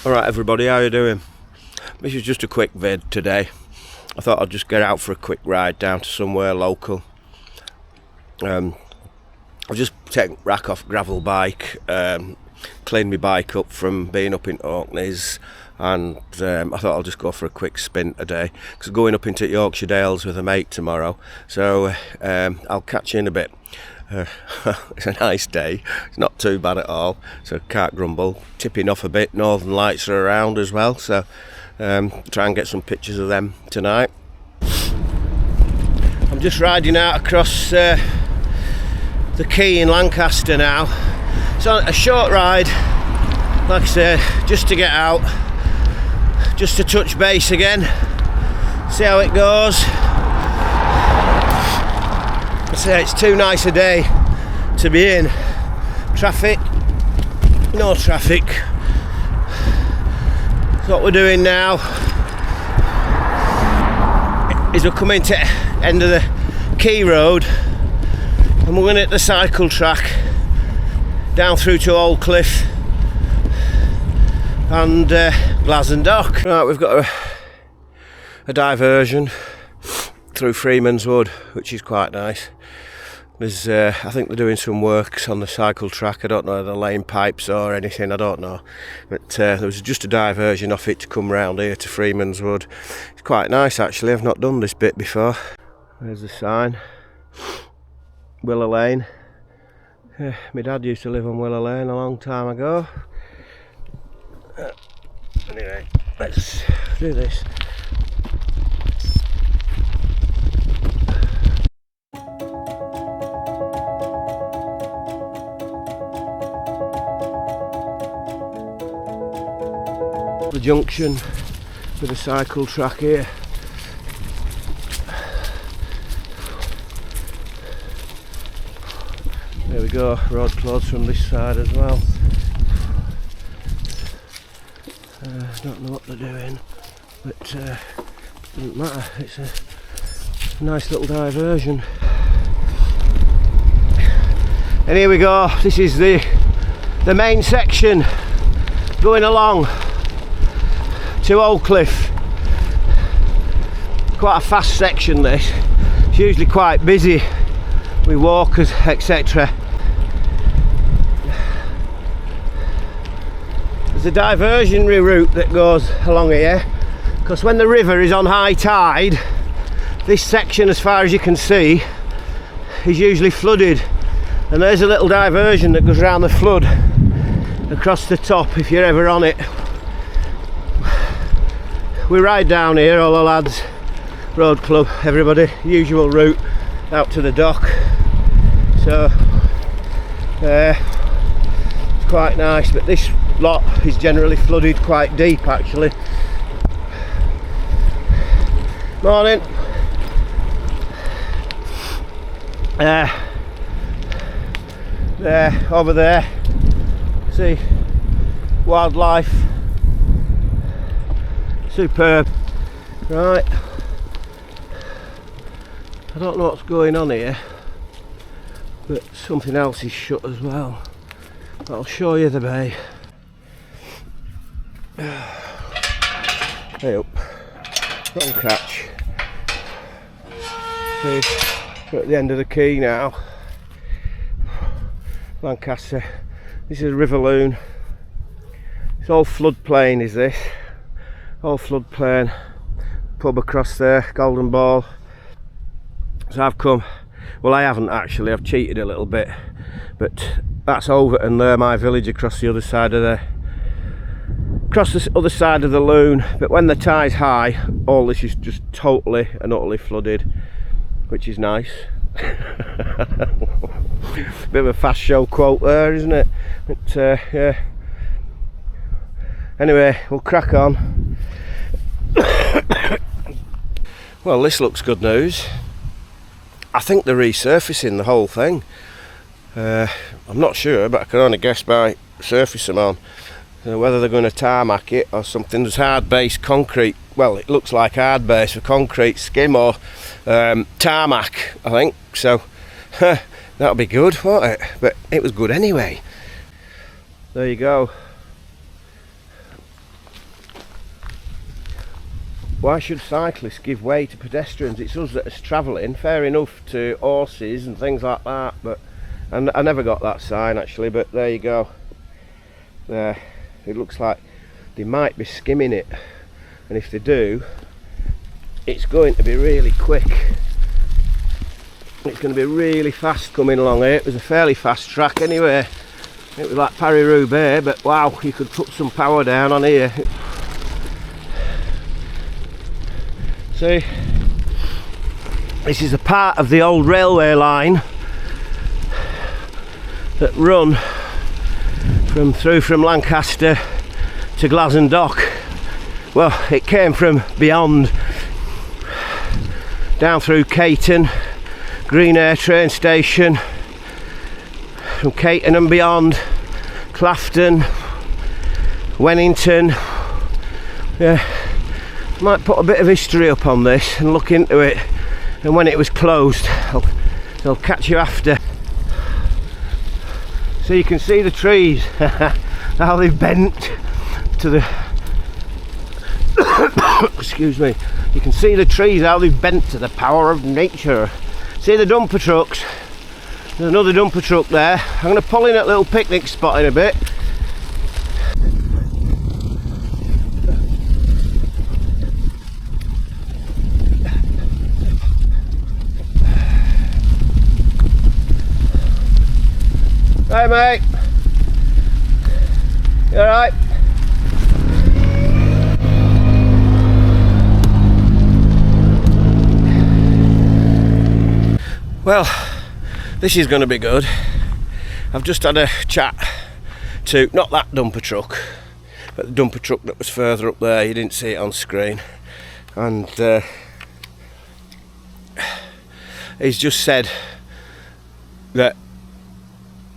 Alright everybody, how you doing? This is just a quick vid today. I thought I'd just get out for a quick ride down to somewhere local. I've just taken rack off gravel bike, cleaned my bike up from being up in Orkneys, and I thought I'll just go for a quick spin today because going up into Yorkshire Dales with a mate tomorrow, so I'll catch you in a bit. It's a nice day, it's not too bad at all, so can't grumble. Tipping off a bit, northern lights are around as well, so try and get some pictures of them tonight. I'm just riding out across the quay in Lancaster now. So a short ride, like I say, just to get out, just to touch base again, see how it goes. I say it's too nice a day to be in. Traffic, no traffic. So what we're doing now is we're coming to the end of the Quay Road and we're going to hit the cycle track down through to Old Cliff and Glasson Dock. Right, we've got a diversion through Freeman's Wood, which is quite nice. There's, I think they're doing some works on the cycle track. I don't know, they're laying pipes or anything, I don't know. But there was just a diversion off it to come round here to Freeman's Wood. It's quite nice actually, I've not done this bit before. There's the sign, Willow Lane. My dad used to live on Willow Lane a long time ago. Anyway, let's do this. The junction with a cycle track here. There we go, road closed from this side as well. Don't know what they're doing, but doesn't matter, it's a nice little diversion. And here we go, this is the main section going along to Old Cliff. Quite a fast section this. It's usually quite busy with walkers, etc. There's a diversionary route that goes along here because when the river is on high tide, this section, as far as you can see, is usually flooded, and there's a little diversion that goes around the flood across the top if you're ever on it. We ride down here, all the lads, road club, everybody, usual route out to the dock, so it's quite nice, but this lot is generally flooded quite deep actually. Morning. There, over there, see, wildlife. Superb. Right, I don't know what's going on here, but something else is shut as well. I'll show you the bay. Hey up, wrong catch. See, we're at the end of the quay now. Lancaster. This is River Loon. It's all floodplain, is this? All floodplain. Pub across there, Golden Ball. So I've come, well I haven't actually, I've cheated a little bit, but that's Overton there, my village, across the other side of the Loon. But when the tide's high, all this is just totally and utterly flooded, which is nice. Bit of a fast show quote there, isn't it? But yeah. Anyway, we'll crack on. Well, this looks good news. I think they're resurfacing the whole thing. I'm not sure, but I can only guess by surface them on. Whether they're going to tarmac it or something. There's hard base concrete. Well, it looks like hard base for concrete skim or tarmac, I think. So that'll be good, won't it? But it was good anyway. There you go. why should cyclists give way to pedestrians? It's us that is travelling. Fair enough to horses and things like that, but and I never got that sign actually, but there you go. There, it looks like they might be skimming it, and if they do, it's going to be really quick. It's going to be really fast coming along here. It was a fairly fast track anyway. It was like Paris-Roubaix, but wow, you could put some power down on here. See, this is a part of the old railway line that run from Lancaster to Glasson Dock. Well, it came from beyond, down through Caton, Greenacre train station, from Caton and beyond, Clafton, Wennington. Yeah. Might put a bit of history up on this and look into it, and when it was closed they'll catch you after. So you can see the trees how they've bent to the excuse me, you can see the trees how they've bent to the power of nature. See the dumper trucks, there's another dumper truck there. I'm going to pull in at a little picnic spot in a bit. Hey mate, you alright? Well, this is going to be good. I've just had a chat to, not that dumper truck, but the dumper truck that was further up there. You didn't see it on screen, and he's just said that,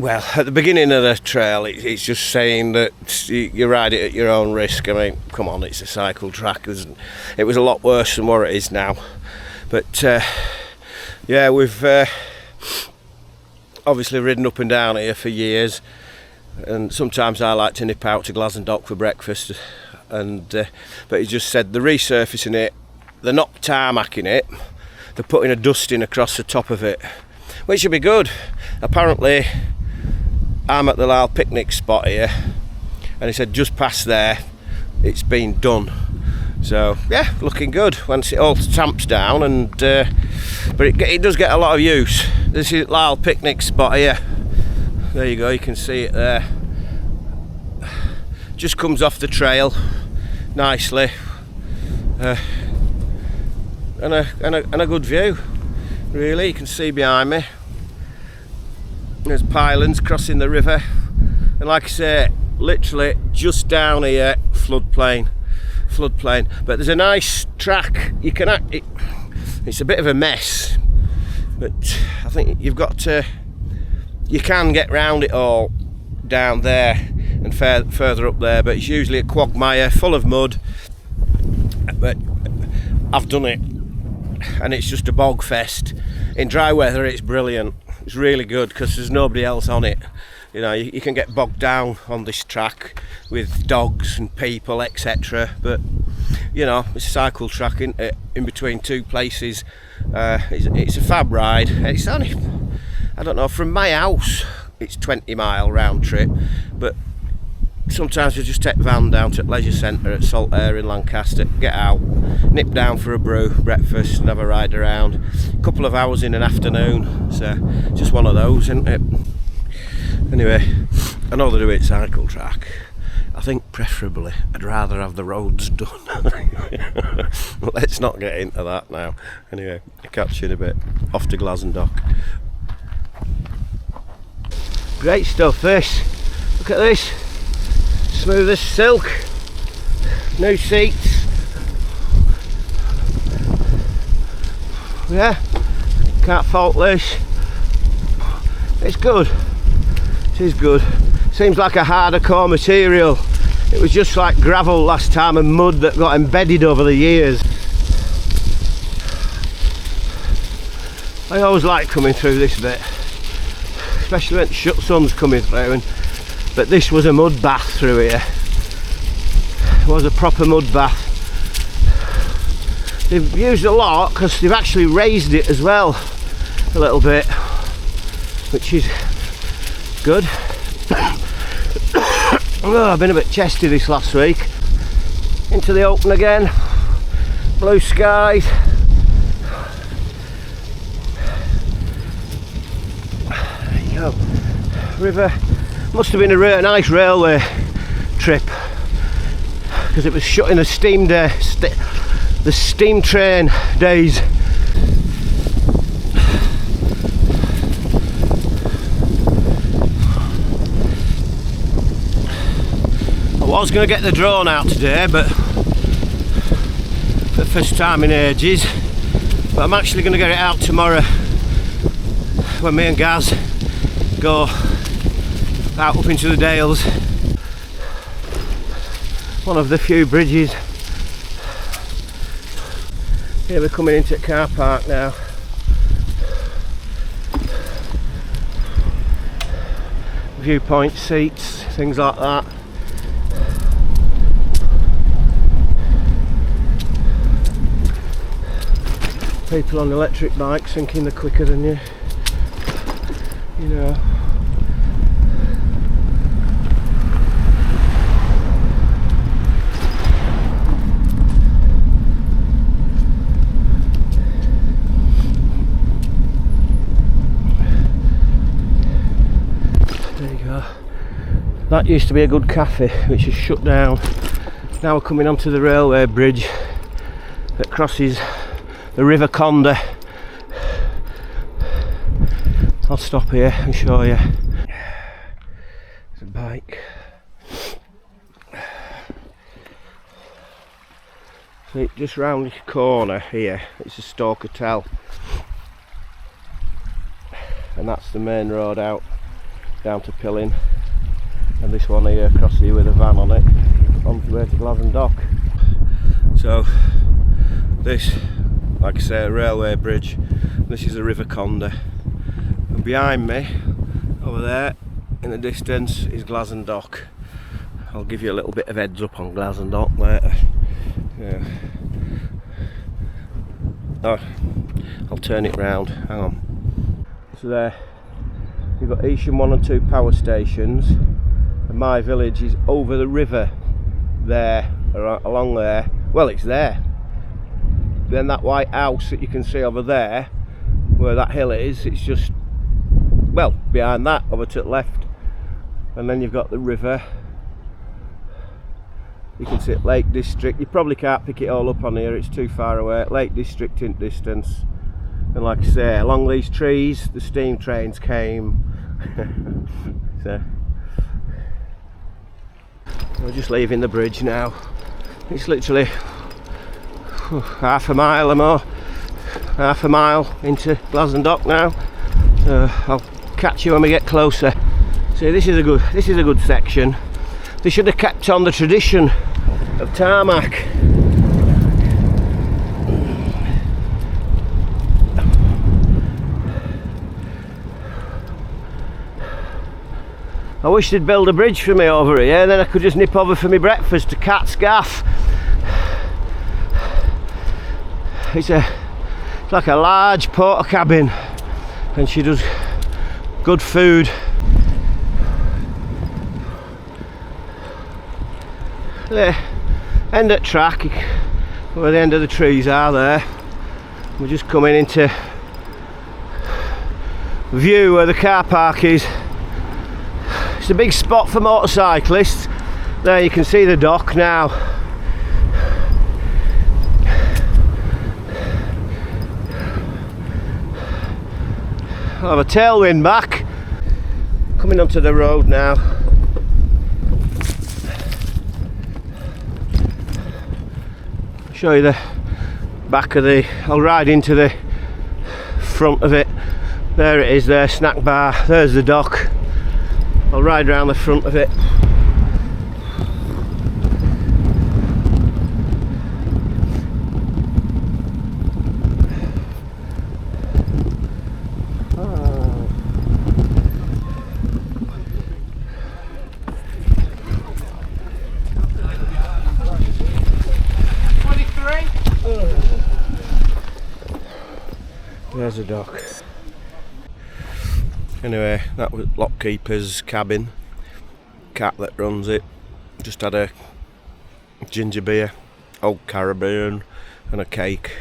well, at the beginning of the trail, it's just saying that you ride it at your own risk. I mean, come on, it's a cycle track. It was a lot worse than what it is now. But yeah, we've obviously ridden up and down here for years, and sometimes I like to nip out to Glasson Dock for breakfast. And but he just said they're resurfacing it. They're not tarmacking it. They're putting a dusting across the top of it, which should be good. Apparently, I'm at the Lyle picnic spot here, and he said just past there it's been done. So yeah, looking good once it all tamps down, and but it does get a lot of use. This is Lyle picnic spot here. There you go, you can see it there. Just comes off the trail nicely, and a good view. Really, you can see behind me. There's pylons crossing the river, and like I say, literally just down here, floodplain. But there's a nice track. You can it's a bit of a mess, but I think you can get round it all down there and further up there, but it's usually a quagmire full of mud. But I've done it, and it's just a bog fest. In dry weather it's brilliant. It's really good because there's nobody else on it. You know, you can get bogged down on this track with dogs and people, etc. But you know, it's a cycle track in between two places. It's a fab ride. It's only, I don't know, from my house it's 20-mile round trip, but sometimes we just take the van down to Leisure Centre at Saltaire in Lancaster, get out, nip down for a brew, breakfast, and have a ride around. A couple of hours in an afternoon, so just one of those, isn't it? Anyway, I know they do it cycle track. I think preferably I'd rather have the roads done. Let's not get into that now. Anyway, I'll catch you in a bit. Off to Glasson Dock. Great stuff this. Look at this. Smooth as silk. New seats. Yeah, can't fault this. It's good. It is good. Seems like a harder core material. It was just like gravel last time and mud that got embedded over the years. I always like coming through this bit, especially when sun's coming through. But this was a mud bath through here. It was a proper mud bath. they've used a lot because they've actually raised it as well a little bit, which is good. Oh, I've been a bit chesty this last week. Into the open again, blue skies. There you go. River. Must have been a nice railway trip because it was shut in the steam day, the steam train days. I was going to get the drone out today, but for the first time in ages. But I'm actually going to get it out tomorrow when me and Gaz go out up into the Dales. One of the few bridges. Here we're coming into a car park now. Viewpoint seats, things like that. People on electric bikes thinking they're quicker than you, you know. There you go. That used to be a good cafe, which is shut down. Now we're coming onto the railway bridge that crosses the River Conde. I'll stop here and show you. There's a bike. See, just round this corner here, it's a Stoke Hotel. And that's the main road out down to Pilling. And this one here across here with a van on it, on the way to Glasson Dock. So, this, like I say, a railway bridge. This is the River Conde, and behind me, over there in the distance, is Glasson Dock. I'll give you a little bit of heads up on Glasson Dock later. Yeah. Oh, I'll turn it round. Hang on. So there, you've got Easham 1 and 2 power stations, and my village is over the river there, along there. Well, it's there. Then that white house that you can see over there, where that hill is, it's just, well, behind that, over to the left. And then you've got the river. You can see it, Lake District. You probably can't pick it all up on here, it's too far away. Lake District in distance. And like I say, along these trees, the steam trains came. So, we're just leaving the bridge now. It's literally half a mile or more, half a mile into Glasson Dock now. I'll catch you when we get closer. See, this is a good section. They should have kept on the tradition of tarmac. I wish they'd build a bridge for me over here, then I could just nip over for my breakfast to Cat's Gaff. It's like a large porter cabin, and she does good food. The end of the track, where the end of the trees are there. We're just coming into view where the car park is. It's a big spot for motorcyclists. There you can see the dock now. I'll have a tailwind back. Coming onto the road now. I'll show you the back of the, I'll ride into the front of it. There it is there, snack bar, there's the dock. I'll ride around the front of it. There's a dock. Anyway, that was lockkeeper's cabin. Cat that runs it. Just had a ginger beer, Old Caribbean, and a cake.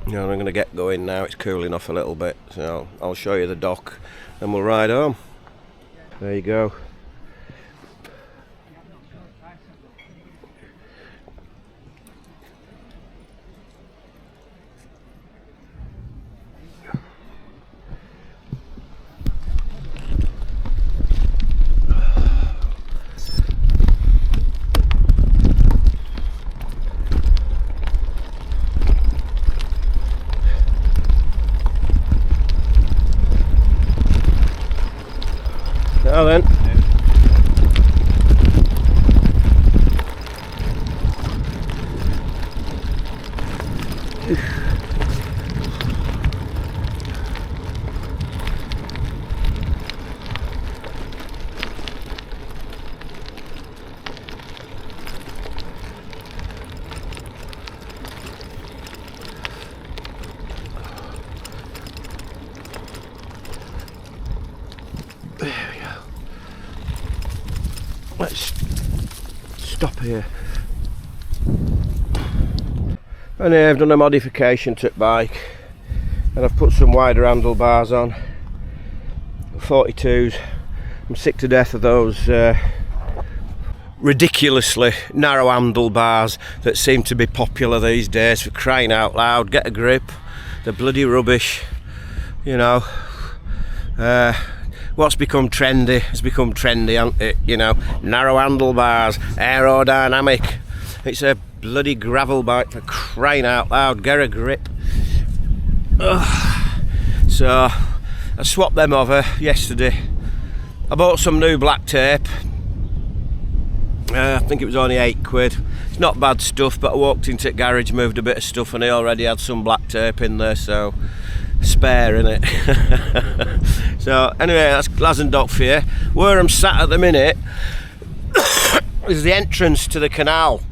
You know, I'm going to get going now. It's cooling off a little bit, so I'll show you the dock and we'll ride home. There you go. Now then. Let's stop here. And here I've done a modification to the bike and I've put some wider handlebars on, 42s. I'm sick to death of those ridiculously narrow handlebars that seem to be popular these days. For crying out loud, get a grip. They're bloody rubbish, you know. What's become trendy has become trendy, hasn't it? You know, narrow handlebars, aerodynamic. It's a bloody gravel bike, for crying out loud, get a grip. Ugh. So I swapped them over yesterday. I bought some new black tape. I think it was only £8. It's not bad stuff, but I walked into the garage, moved a bit of stuff, and they already had some black tape in there, so spare in it. So anyway, that's Glasson Dock for you. Where I'm sat at the minute is the entrance to the canal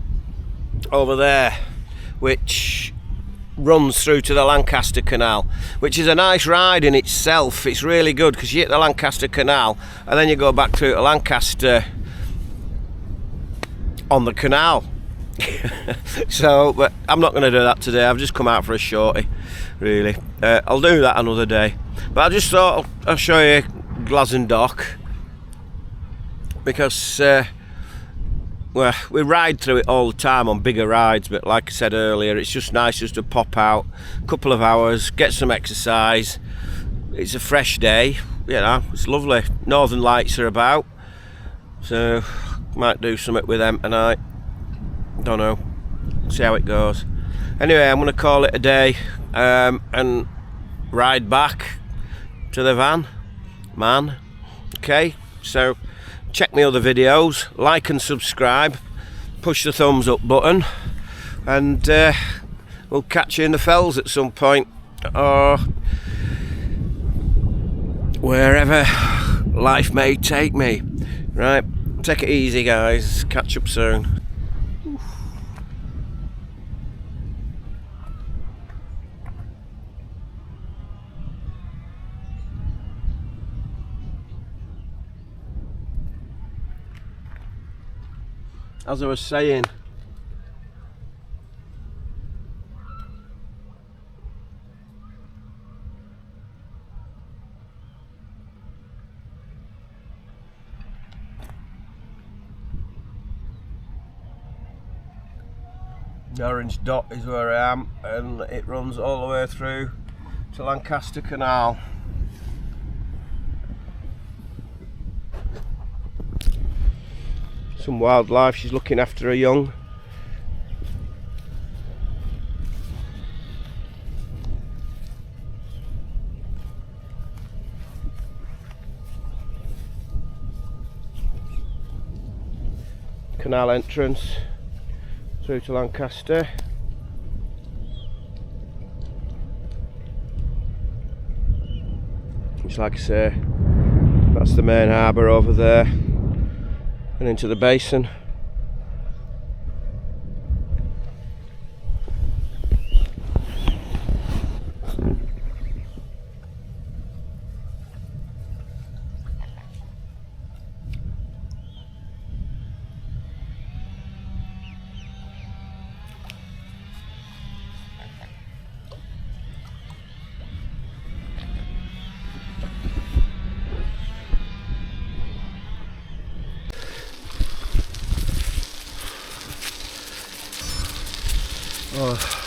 over there, which runs through to the Lancaster Canal, which is a nice ride in itself. It's really good because you hit the Lancaster Canal and then you go back through to Lancaster on the canal. So, but I'm not going to do that today. I've just come out for a shorty, really. I'll do that another day. But I just thought I'll show you Glasson Dock because well, we ride through it all the time on bigger rides, but like I said earlier, it's just nice just to pop out a couple of hours, get some exercise. It's a fresh day, you know, it's lovely. Northern Lights are about, so might do something with them tonight. Don't know, see how it goes. Anyway, I'm going to call it a day and ride back to the van, man. Okay, so check my other videos, like and subscribe, push the thumbs up button, and we'll catch you in the fells at some point, or wherever life may take me. Right, take it easy guys, catch up soon. As I was saying, the orange dot is where I am, and it runs all the way through to Lancaster Canal. Some wildlife, she's looking after her young. Canal entrance through to Lancaster. It's like I say, that's the main harbour over there. And into the basin. Oh.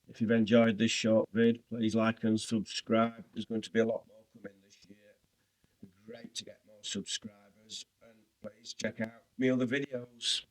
If you've enjoyed this short vid, please like and subscribe. There's going to be a lot more coming this year. It'd be great to get more subscribers, and please check out my other videos.